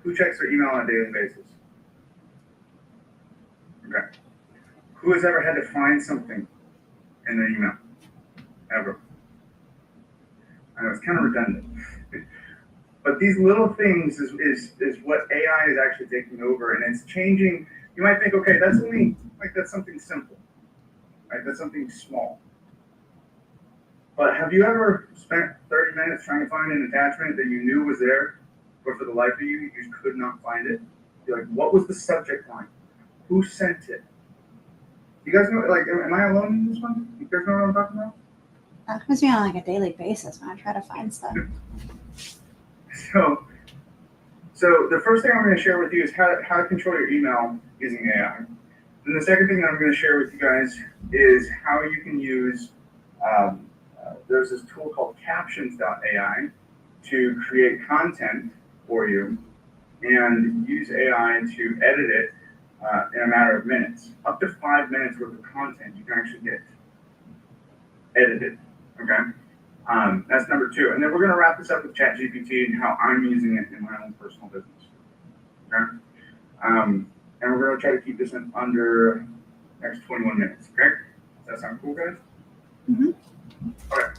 Who checks their email on a daily basis? Okay. Who has ever had to find something in an email? Ever. I know it's kind of redundant. But these little things is what AI is actually taking over, and it's changing. You might think, okay, that's something simple, right? That's something small. But have you ever spent 30 minutes trying to find an attachment that you knew was there, but for the life of you, you just could not find it? You're like, what was the subject line? Who sent it? You guys know, like, am I alone in this one? You guys know what I'm talking about? That happens to me on like a daily basis when I try to find stuff. So the first thing I'm going to share with you is how to control your email using AI. And the second thing that I'm going to share with you guys is how you can use, there's this tool called captions.ai to create content for you and use AI to edit it in a matter of minutes. Up to 5 minutes worth of content you can actually get edited, okay? That's number 2. And then we're going to wrap this up with ChatGPT and how I'm using it in my own personal business, okay? And we're going to try to keep this in under next 21 minutes, okay? Does that sound cool, guys? Mm-hmm. Okay.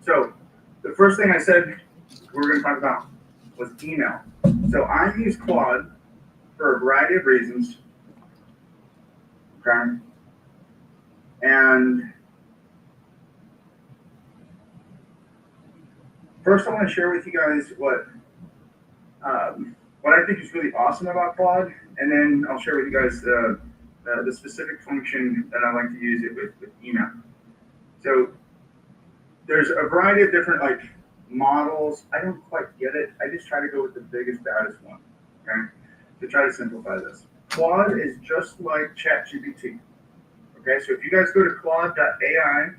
So the first thing I said we were going to talk about was email. So I use Claude for a variety of reasons, okay? And first, I want to share with you guys what I think is really awesome about Claude, and then I'll share with you guys the specific function that I like to use it with email. So there's a variety of different like models. I don't quite get it. I just try to go with the biggest, baddest one, okay, to try to simplify this. Claude is just like ChatGPT, okay? So if you guys go to claude.ai,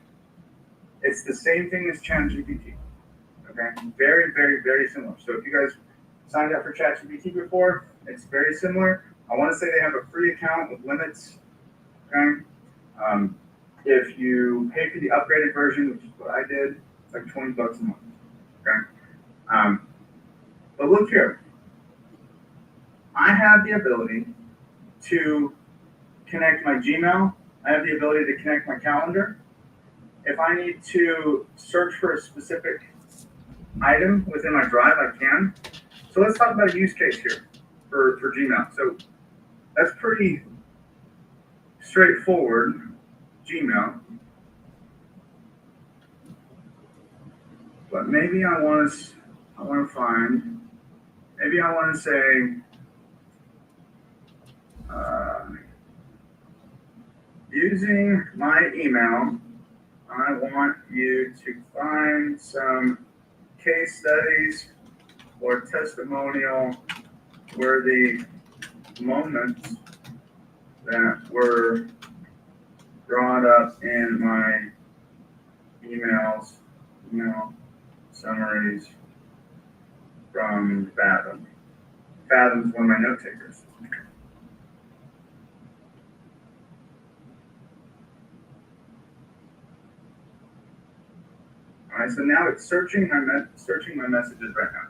it's the same thing as ChatGPT. Okay, very, very, very similar. So if you guys signed up for ChatGPT before, it's very similar. I want to say they have a free account with limits. Okay, if you pay for the upgraded version, which is what I did, it's like $20 a month. Okay, but look here, I have the ability to connect my Gmail. I have the ability to connect my calendar. If I need to search for a specific item within my drive, I can. So let's talk about a use case here for Gmail. So that's pretty straightforward, Gmail. But maybe I want to find, maybe I want to say, using my email, I want you to find some case studies or testimonial worthy moments that were brought up in my email summaries from Fathom. Fathom's one of my note takers. All right, so now it's searching my messages right now,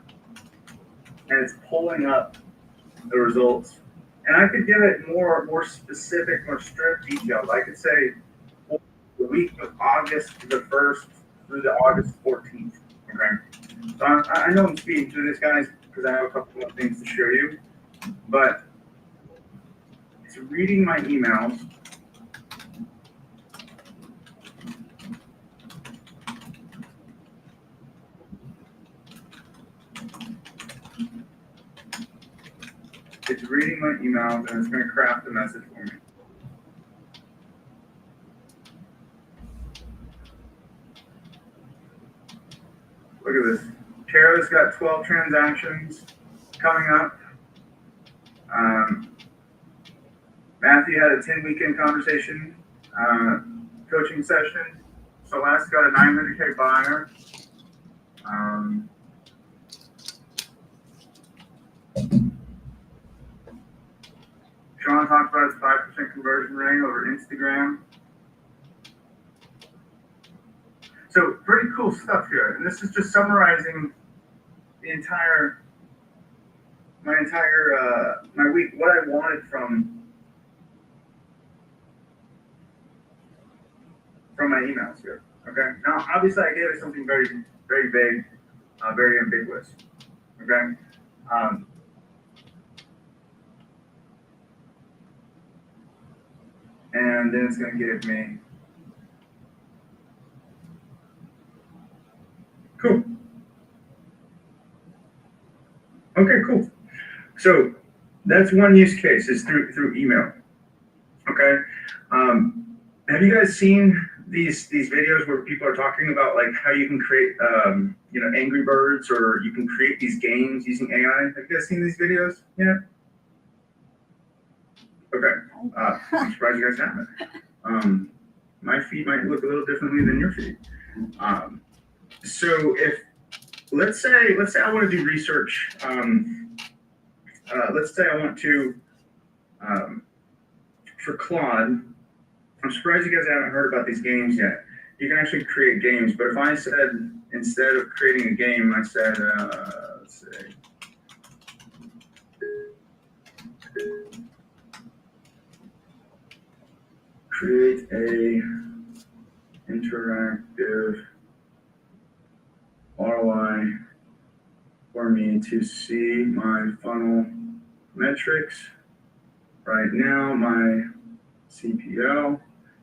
and it's pulling up the results. And I could give it more specific, more strict details. I could say the week of August the 1st through the August 14th. Okay, so I know I'm speeding through this, guys, because I have a couple of things to show you, but it's reading my emails. It's reading my emails and it's going to craft a message for me. Look at this. Tara's got 12 transactions coming up. Matthew had a 10-weekend conversation coaching session. Celeste got a 900K buyer. Sean talked about his 5% conversion rate over Instagram. So pretty cool stuff here. And this is just summarizing my entire my week, what I wanted from my emails here. Okay. Now, obviously, I gave it something very, very vague, very ambiguous. Okay. And then it's going to give me. Cool. Okay, cool. So that's one use case is through email. Okay. Have you guys seen these videos where people are talking about like how you can create Angry Birds, or you can create these games using AI? Have you guys seen these videos yet? Okay. I'm surprised you guys haven't. My feed might look a little differently than your feed. So if let's say I want to do research. Let's say I want to for Claude. I'm surprised you guys haven't heard about these games yet. You can actually create games, but if I said, instead of creating a game, I said, let's see. Create a interactive ROI for me to see my funnel metrics. Right now, my CPL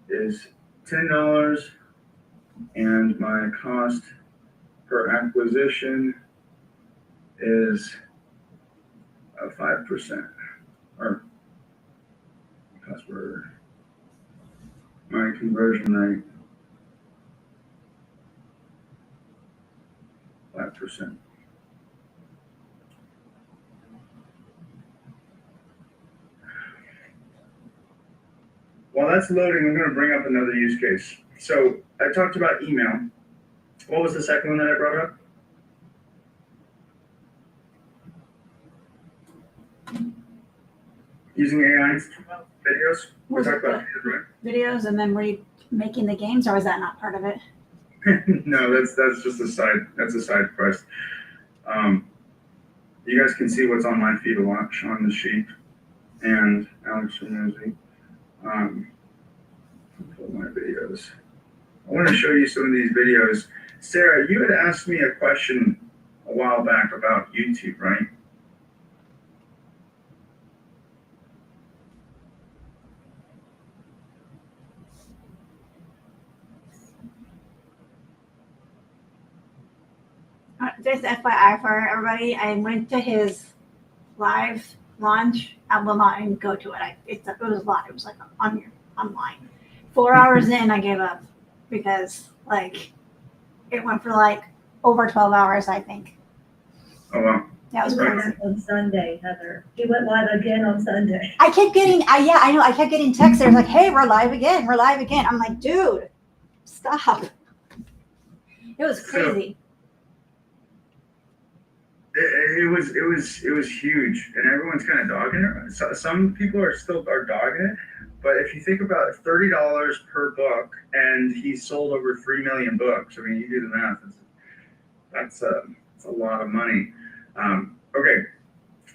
is $10 and my cost per acquisition is 5%, or customer, my conversion rate 5%. While that's loading, I'm going to bring up another use case. So I talked about email. What was the second one that I brought up? Using AI videos. We talked about videos, and then were you making the games, or was that not part of it? No, that's just a side. That's a side quest. You guys can see what's on my feed a lot, Sean the Sheep and Alex Ramosi. Pull my videos. I want to show you some of these videos. Sarah, you had asked me a question a while back about YouTube, right? Just FYI for everybody, I went to his live launch. I will not even go to it. It was live. It was like online. 4 hours in, I gave up because like it went for like over 12 hours, I think. Oh wow. That was crazy. On Sunday, Heather. He went live again on Sunday. I kept getting, I know, I kept getting texts. They're like, "Hey, we're live again. We're live again." I'm like, dude, stop. It was crazy. It was huge, and everyone's kind of dogging it. So, some people are dogging it, but if you think about it, $30 per book, and he sold over 3 million books. I mean, you do the math. That's a lot of money. Okay,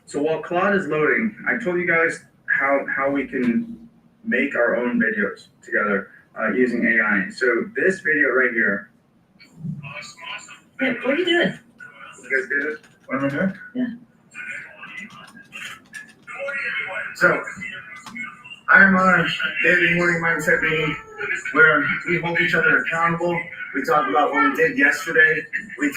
so while Claude is loading, I told you guys how we can make our own videos together using AI. So this video right here. Hey, what are you doing? You guys did it? What am I doing? Yeah. So, I'm on a daily morning mindset meeting where we hold each other accountable. We talk about what we did yesterday. We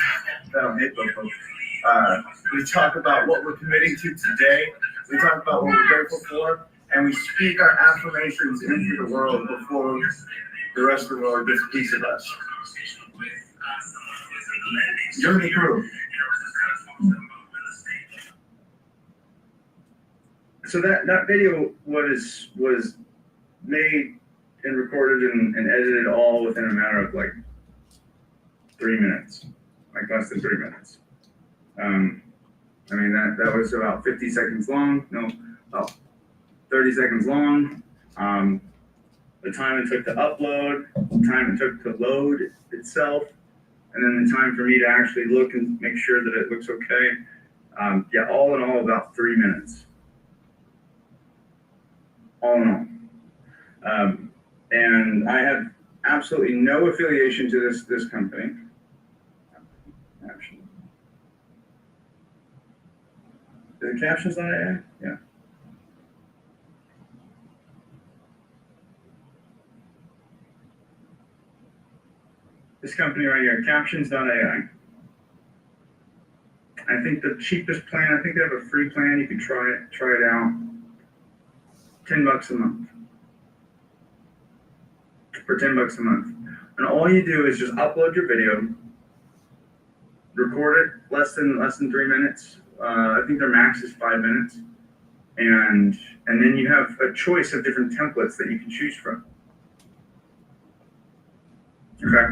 talk about what we're committing to today. We talk about what we're grateful for, and we speak our affirmations into the world before the rest of the world gets a piece of us. You're the crew. So that video was made and recorded and edited all within a matter of like 3 minutes, like less than 3 minutes. I mean that was about 50 seconds long. No, about 30 seconds long. The time it took to upload, the time it took to load itself, and then the time for me to actually look and make sure that it looks okay. Yeah, all in all, about 3 minutes. All in all. And I have absolutely no affiliation to this company. Caption. Is the captions on AI? Yeah. This company right here, captions.ai. I think the cheapest plan, I think they have a free plan. You can try it out. $10 a month. For $10 a month. And all you do is just upload your video, record it less than 3 minutes. I think their max is 5 minutes. And then you have a choice of different templates that you can choose from. Okay.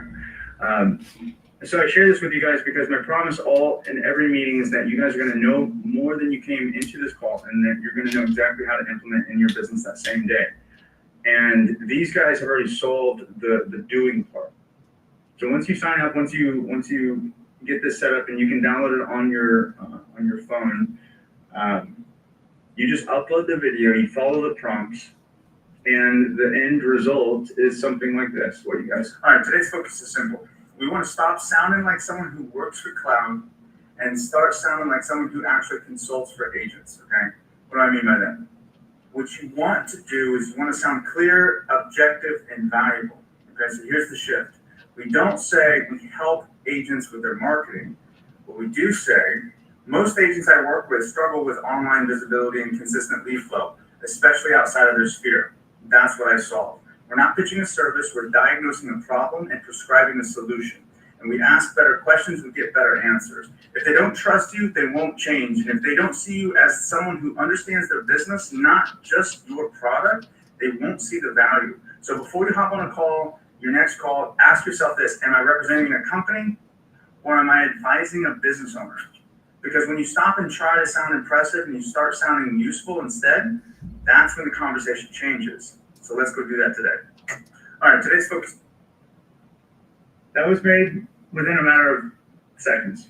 So I share this with you guys because my promise all in every meeting is that you guys are going to know more than you came into this call, and that you're going to know exactly how to implement in your business that same day. And these guys have already solved the doing part. So once you sign up, once you get this set up and you can download it on your phone, you just upload the video, you follow the prompts, and the end result is something like this. What do you guys? All right, today's focus is simple. We want to stop sounding like someone who works for cloud and start sounding like someone who actually consults for agents, okay? What do I mean by that? What you want to do is you want to sound clear, objective, and valuable, okay? So here's the shift. We don't say we help agents with their marketing. What we do say, most agents I work with struggle with online visibility and consistent lead flow, especially outside of their sphere. That's what I solve. We're not pitching a service, we're diagnosing a problem and prescribing a solution. And we ask better questions, we get better answers. If they don't trust you, they won't change. And if they don't see you as someone who understands their business, not just your product, they won't see the value. So before you hop on a call, your next call, ask yourself this: am I representing a company or am I advising a business owner? Because when you stop and try to sound impressive and you start sounding useful instead, that's when the conversation changes. So let's go do that today. All right, today's focus. That was made within a matter of seconds.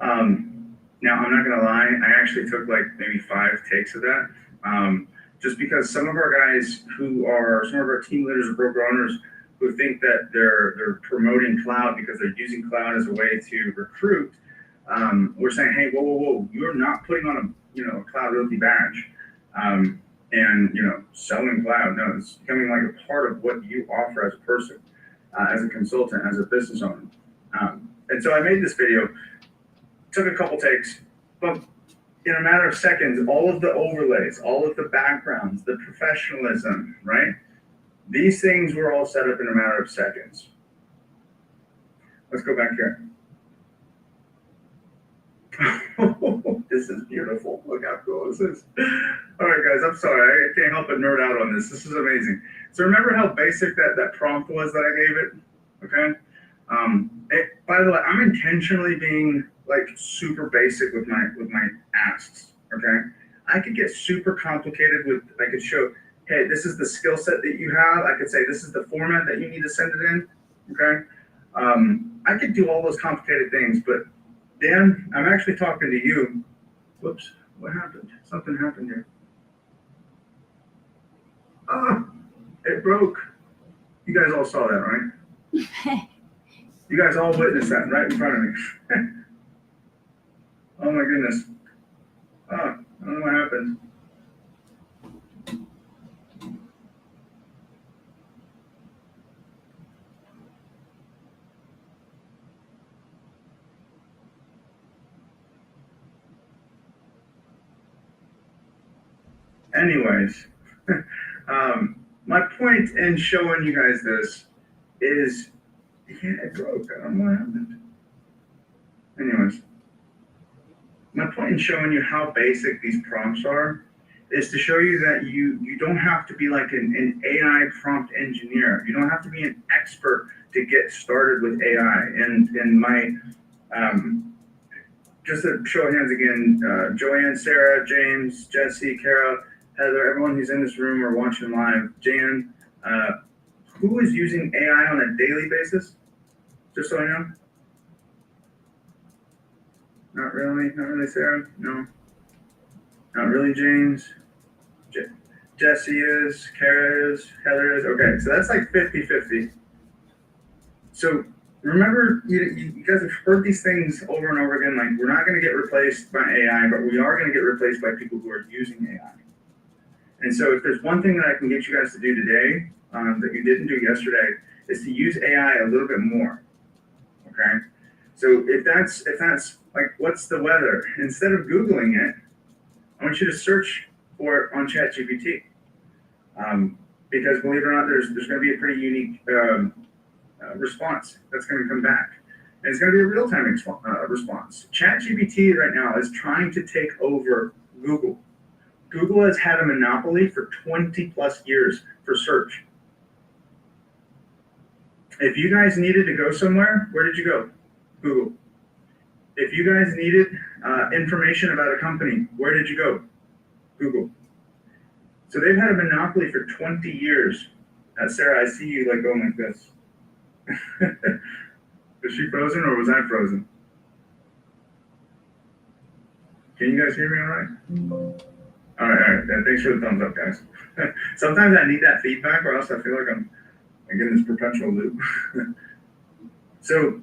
Now, I'm not gonna lie, I actually took like maybe 5 takes of that. Just because some of our guys some of our team leaders or broker owners who think that they're promoting cloud because they're using cloud as a way to recruit, we're saying, hey, whoa, you're not putting on a cloud realty badge. And selling cloud. No, it's becoming like a part of what you offer as a person, as a consultant, as a business owner. And so I made this video, took a couple takes, but in a matter of seconds, all of the overlays, all of the backgrounds, the professionalism, right? These things were all set up in a matter of seconds. Let's go back here. This is beautiful. Look how cool this is. All right, guys, I'm sorry. I can't help but nerd out on this. This is amazing. So remember how basic that prompt was that I gave it? Okay. By the way, I'm intentionally being like super basic with my asks. Okay. I could get super complicated with. I could show, hey, this is the skill set that you have. I could say this is the format that you need to send it in. Okay. I could do all those complicated things, but Dan, I'm actually talking to you. Whoops, what happened? Something happened here. Oh, it broke. You guys all saw that, right? You guys all witnessed that right in front of me. Oh my goodness. Oh, I don't know what happened. Anyways, my point in showing you guys this is, yeah, it broke. I don't know what happened. Anyways, my point in showing you how basic these prompts are is to show you that you don't have to be like an AI prompt engineer. You don't have to be an expert to get started with AI. And my, just a show of hands again, Joanne, Sarah, James, Jesse, Kara, Heather, everyone who's in this room or watching live, Jan, who is using AI on a daily basis? Just so I know. Not really. Not really, Sarah. No. Not really, James. Je- Jesse is. Kara is. Heather is. Okay, so that's like 50-50. So remember, you guys have heard these things over and over again. Like, we're not going to get replaced by AI, but we are going to get replaced by people who are using AI. And so, if there's one thing that I can get you guys to do today that you didn't do yesterday, is to use AI a little bit more. Okay. So if that's like, what's the weather? Instead of Googling it, I want you to search for it on ChatGPT. Because believe it or not, there's going to be a pretty unique response that's going to come back. And it's going to be a real-time response. ChatGPT right now is trying to take over Google. Google has had a monopoly for 20 plus years for search. If you guys needed to go somewhere, where did you go? Google. If you guys needed information about a company, where did you go? Google. So they've had a monopoly for 20 years. Sarah, I see you like going like this. Was she frozen or was I frozen? Can you guys hear me all right? All right. Thanks for the thumbs up, guys. Sometimes I need that feedback, or else I feel like I'm in this perpetual loop. So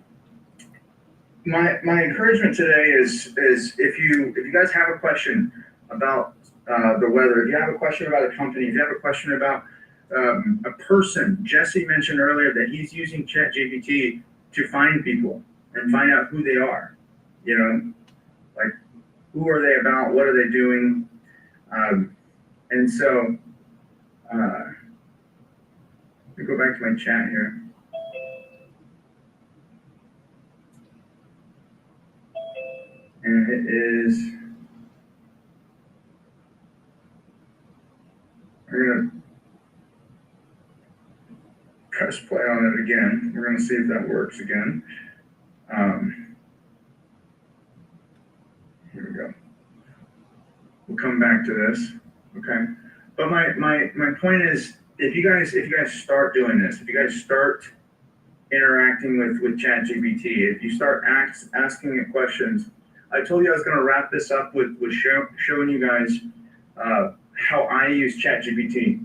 my encouragement today is if you guys have a question about the weather, if you have a question about a company, if you have a question about a person, Jesse mentioned earlier that he's using ChatGPT to find people and find out who they are. You know, like, who are they about? What are they doing? And so, let me go back to my chat here. And it is, we're going to press play on it again. We're going to see if that works again. Here we go. We'll come back to this, okay? But my point is, if you guys start doing this, if you guys start interacting with ChatGPT, if you start asking it questions, I told you I was going to wrap this up with showing you guys how I use ChatGPT,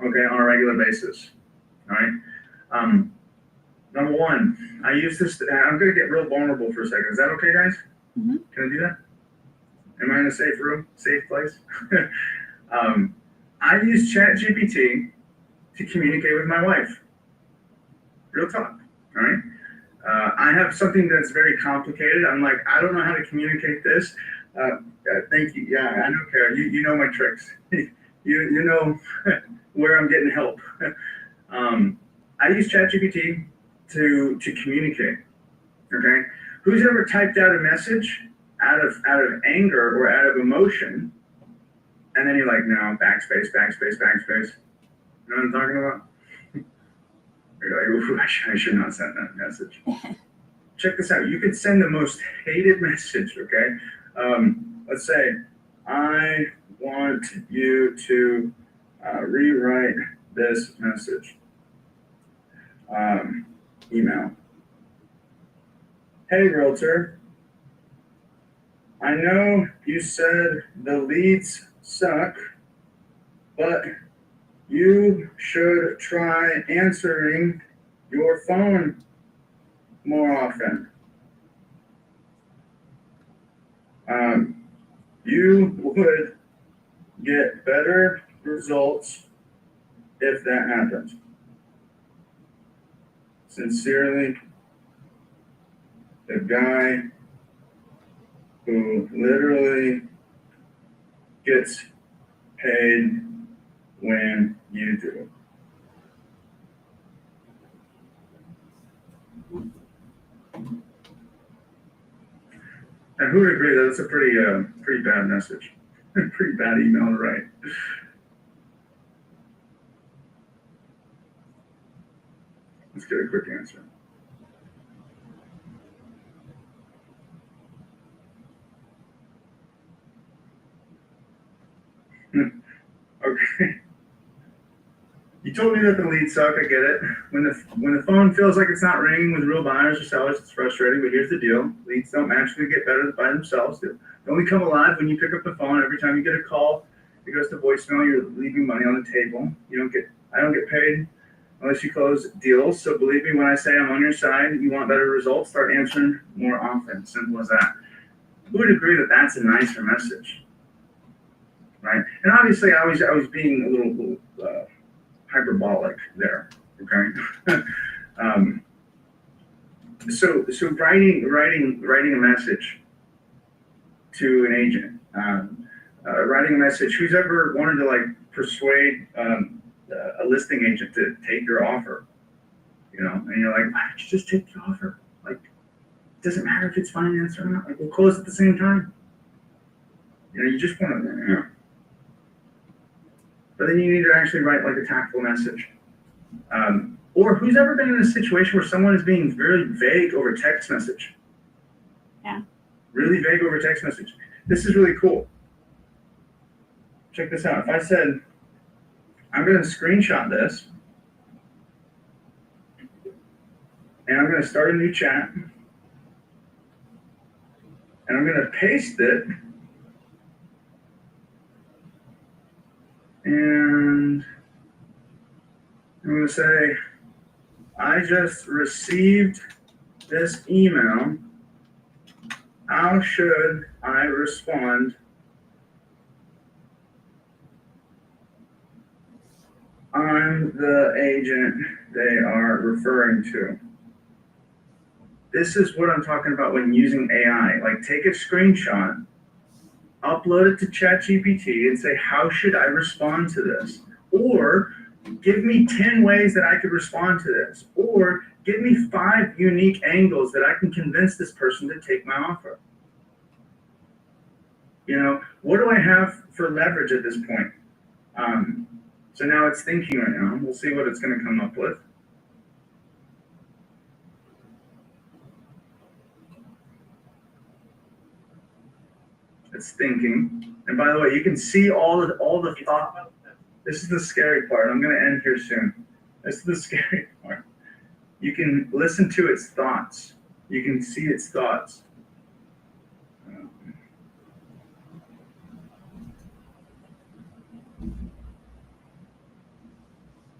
okay, on a regular basis. All right. Number one, I use this. I'm going to get real vulnerable for a second. Is that okay, guys? Mm-hmm. Can I do that? Am I in a safe room, safe place? I use ChatGPT to communicate with my wife. Real talk. All right. I have something that's very complicated. I'm like, I don't know how to communicate this. Thank you. Yeah, I know, Kara. You know my tricks. you know where I'm getting help. I use ChatGPT to communicate. Okay. Who's ever typed out a message out of anger or out of emotion, and then you're like, no, backspace. You know what I'm talking about? You're like, ooh, I should not send that message. Check this out. You could send the most hated message, okay? Let's say, I want you to rewrite this message. Email. Hey, realtor. I know you said the leads suck, but you should try answering your phone more often. You would get better results if that happens. Sincerely, the guy who literally gets paid when you do. And who would agree that it's a pretty bad message, pretty bad email to write. Let's get a quick answer. Okay. You told me that the leads suck. I get it. When the phone feels like it's not ringing with real buyers or sellers, it's frustrating. But here's the deal: leads don't magically get better by themselves. They only come alive when you pick up the phone. Every time you get a call, it goes to voicemail. You're leaving money on the table. I don't get paid unless you close deals. So believe me when I say I'm on your side. You want better results? Start answering more often. Simple as that. Who would agree that that's a nicer message, right? And obviously, I was being a little hyperbolic there. Okay. So writing a message to an agent, writing a message. Who's ever wanted to like persuade a listing agent to take your offer? And you're like, why don't you just take the offer? Like, it doesn't matter if it's financed or not. Like, we'll close at the same time. You just want to. But then you need to actually write like a tactful message. Or who's ever been in a situation where someone is being very vague over text message? Yeah. Really vague over text message. This is really cool. Check this out. If I said, I'm going to screenshot this, and I'm going to start a new chat, and I'm going to paste it, and I'm going to say, I just received this email. How should I respond? I'm the agent they are referring to. This is what I'm talking about when using AI. Like, take a screenshot, upload it to ChatGPT, and say, how should I respond to this? Or give me 10 ways that I could respond to this. Or give me 5 unique angles that I can convince this person to take my offer. What do I have for leverage at this point? So now it's thinking right now. We'll see what it's going to come up with. It's thinking. And by the way, you can see all the thought. This is the scary part. I'm going to end here soon. This is the scary part. You can listen to its thoughts. You can see its thoughts.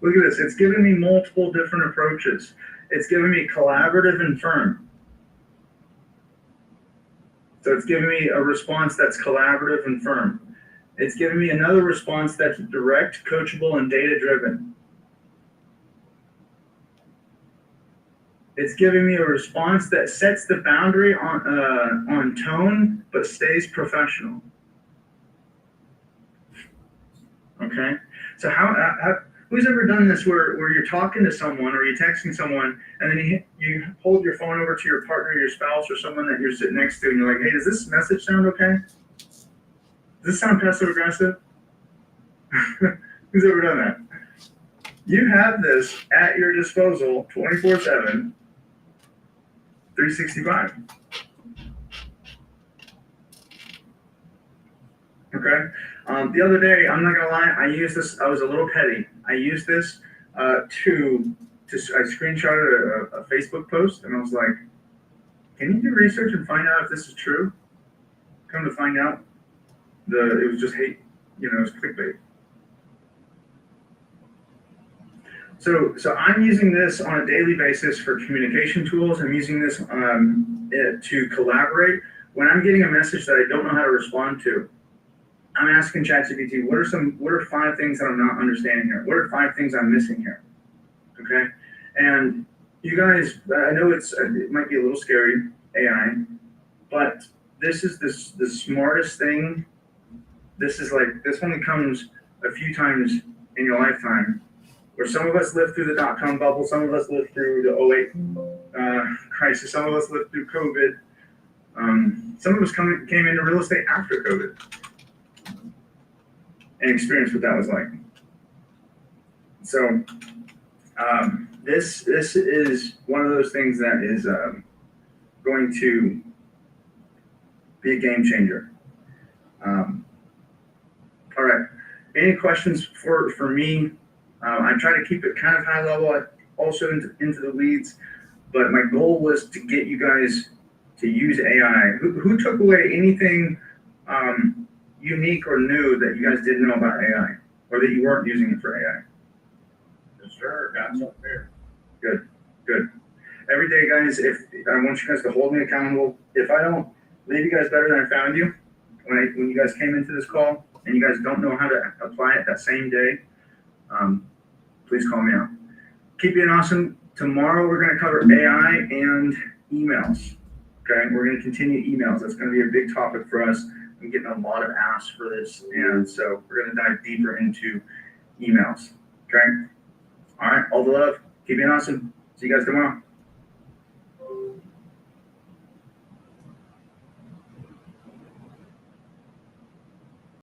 Look at this. It's giving me multiple different approaches. It's giving me collaborative and firm. So it's giving me a response that's collaborative and firm. It's giving me another response that's direct, coachable, and data-driven. It's giving me a response that sets the boundary on tone, but stays professional. Okay? So who's ever done this where you're talking to someone or you're texting someone and then you hold your phone over to your partner, your spouse, or someone that you're sitting next to and you're like, hey, does this message sound okay? Does this sound passive aggressive? Who's ever done that? You have this at your disposal 24/7, 365. Okay. The other day, I'm not gonna lie, I used this. I was a little petty. I used this I screenshotted a Facebook post, and I was like, "Can you do research and find out if this is true?" Come to find out, it was just hate. It was clickbait. So I'm using this on a daily basis for communication tools. I'm using this to collaborate. When I'm getting a message that I don't know how to respond to, I'm asking ChatGPT, what are 5 things that I'm not understanding here? What are 5 things I'm missing here? Okay. And you guys, I know it might be a little scary, AI, but this is the smartest thing. This only comes a few times in your lifetime, where some of us lived through the dot-com bubble, some of us lived through the 2008 crisis, some of us lived through COVID. Some of us came into real estate after COVID and experienced what that was like. So this is one of those things that is going to be a game changer. All right. Any questions for me I try to keep it kind of high level, also into the weeds. But my goal was to get you guys to use AI. Who took away anything unique or new that you guys didn't know about AI, or that you weren't using it for AI? Yes, sir. Got some there. Good, good. Every day, guys, if I want you guys to hold me accountable. If I don't leave you guys better than I found you, when you guys came into this call and you guys don't know how to apply it that same day, please call me out. Keep being awesome. Tomorrow we're going to cover AI and emails. Okay, we're going to continue emails. That's going to be a big topic for us. I'm getting a lot of asks for this, and so we're going to dive deeper into emails. Okay. All right. All the love. Keep being awesome. See you guys tomorrow.